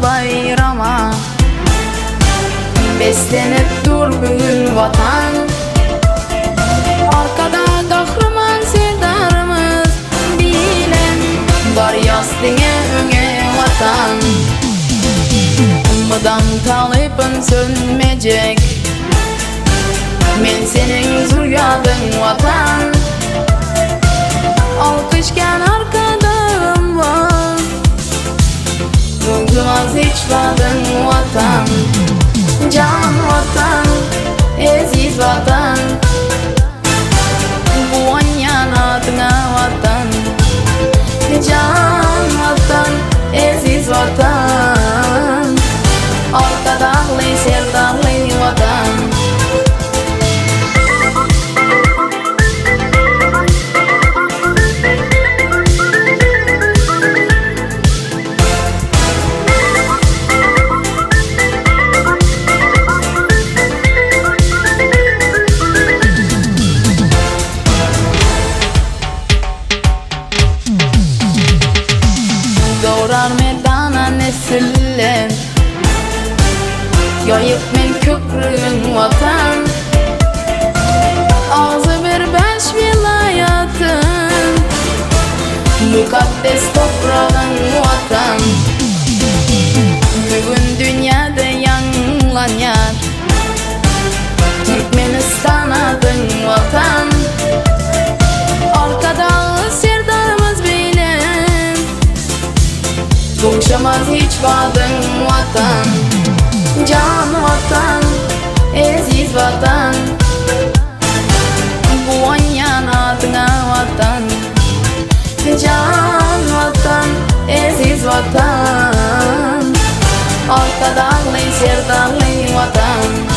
bayrama, beslenip dur bugün vatan. Arkada kahraman serdarımız bilen, var yastine öne vatan. Ummadan talipin sönmeyecek, men senin zuriyadın vatan. Alkışken arkadağım var, unutmaz hiç vadın vatan. Can vatan, aziz vatan, bu anyan adına vatan. Can vatan, aziz vatan, arkadağlı serdarlı vatan. Doğrar medana nesiller, yayıp men köprün vatan. Ağzı bir beş vilayatın, mukaddes toprağın vatan. Bugün dünyada yanlanyan, Türkmenistan adın vatan. Arkadağı serdarımız bilen, Doğuşamaz hiç vadın vatan. Can vatan, aziz vatan, bu anyan adına vatan. Can vatan, aziz vatan, arkadağlı serdarlı vatan.